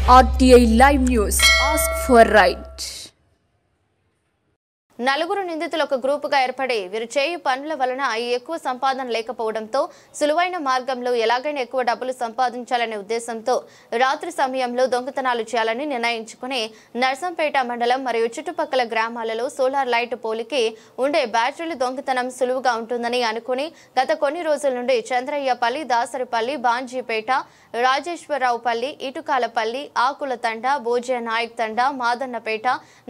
RTI Live News. Ask for right. నలుగురు నిందితులు ఒక గ్రూపుగా ఏర్పడి వీరు చేయు పనుల వలన ఎక్కువ సంపాదన లేకపోవడంతో సులువైన మార్గంలో ఎలాగైనా ఎక్కువ డబ్బులు సంపాదించాలనే ఉద్దేశంతో రాత్రి సమయంలో దొంగతనాలు చేయాలని నిర్ణయించుకుని నర్సంపేట మండలం మరియు చుట్టుపక్కల గ్రామాలలో సోలార్ లైట్ పోలికి ఉండే బ్యాటరీలు దొంగతనం సులువుగా ఉంటుందని అనుకుని గత కొన్ని రోజుల నుండి చంద్రయ్యపల్లి, దాసరిపల్లి, బాంజీపేట, రాజేశ్వరరావుపల్లి, ఇటుకాలపల్లి, ఆకుల తండ, భోజే నాయక్ తండ, మాదన్నపేట,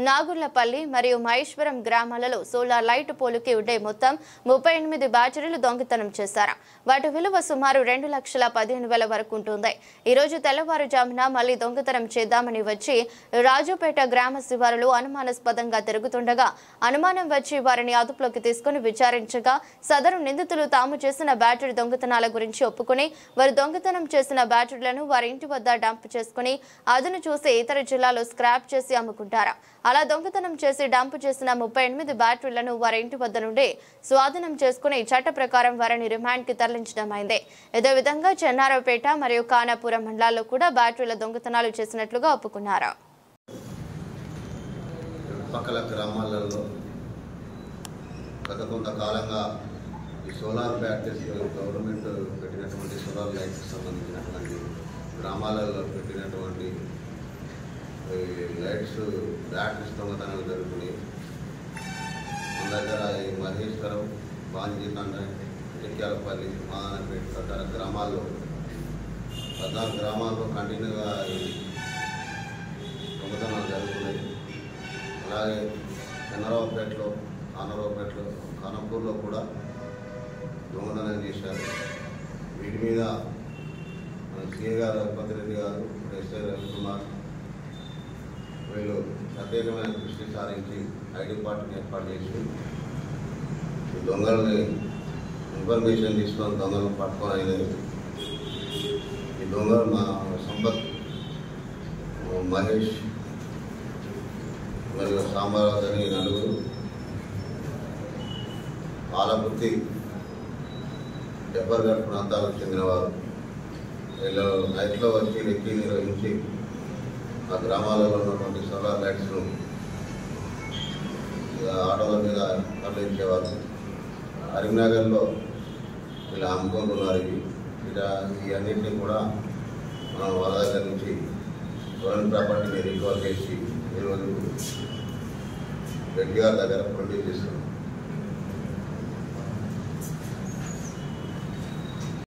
నాగుర్లపల్లి మరియు మహేశ్వరం గ్రామాలలో సోలార్ లైట్ పోలుకి ఉండే మొత్తం 38 బ్యాటరీలు దొంగతనం చేశారు. వాటి విలువ సుమారు 2,15,000 వరకు ఉంటుంది. ఈ రోజు తెల్లవారుజామున మళ్లీ దొంగతనం చేద్దామని వచ్చి రాజుపేట గ్రామ శివారులో అనుమానాస్పదంగా తిరుగుతుండగా అనుమానం వచ్చి వారిని అదుపులోకి తీసుకుని విచారించగా సదరు నిందితులు తాము చేసిన బ్యాటరీ దొంగతనాల గురించి ఒప్పుకుని వారు దొంగతనం చేసిన బ్యాటరీలను వారి ఇంటి వద్ద డంప్ చేసుకుని అదును చూసి ఇతర జిల్లాలో స్క్రాప్ చేసి అమ్ముకుంటారు. అలా దొంగతనం చేసి డంప్ చేసిన 38 బ్యాటరీలను వారి ఇంటి వద్ద నుండి స్వాధీనం చేసుకుని చట్ట ప్రకారం వారిని రిమాండ్ కి తరలించడం అయింది. ఇదే విధంగా చెన్నారావుపేట మరియు ఖానాపురం మండలాల్లో కూడా బ్యాటరీల దొంగతనాలు చేసినట్లుగా ఒప్పుకున్నారు. పక్కల గ్రామాలలో గత కొంతకాలంగా ఈ సోలార్ బ్యాటరీస్ గవర్నమెంట్ పెట్టినటువంటి సోలార్ లైట్స్కి సంబంధించినటువంటి గ్రామాలలో పెట్టినటువంటి లైట్స్ బ్యాటరీస్ దొంగతనాలు జరుగుతున్నాయి. మన దగ్గర ఈ మహేశ్వరం, బాంజీతండ, ఇటుక్యాలపల్లి, మాదనపేట తదితర గ్రామాల్లో 14 గ్రామాల్లో కంటిన్యూగా దొంగతనాలు జరుగుతున్నాయి. అలాగే చంద్రరావుపేటలో, ఖానాపూర్లో కూడా దొంగతనం చేశారు. వీటి మీద సిఏ గారు రఘుపతి రెడ్డి గారు, ఎస్ఐ రవికుమార్ వీళ్ళు ప్రత్యేకమైన దృష్టి సారించి ఐడి పార్టీని ఏర్పాటు చేసి ఈ దొంగలని ఇన్ఫర్మేషన్ తీసుకొని దొంగలను పట్టుకొని అయినది. ఈ దొంగలు మా సంపత్, మహేష్ మరియు సాంబారావు అని నలుగురు పాలకుర్తి, డెబ్బర్గఢ్ ప్రాంతాలకు చెందినవారు. వీళ్ళు నైట్లో వచ్చి రెక్కి నిర్వహించి ఆ గ్రామాలలో ఉన్నటువంటి సోలార్ లైట్స్ను ఆటోల మీద తరలించేవారు. కరీంనగర్లో ఇలా అమ్ముకుంటున్నారు. ఈ అన్నింటినీ కూడా మనం వాళ్ళ దగ్గర నుంచి స్టోలన్ ప్రాపర్టీని రికవర్ చేసి ఈరోజు రెడ్డి గారి దగ్గర ప్రొడ్యూస్ చేస్తున్నాం.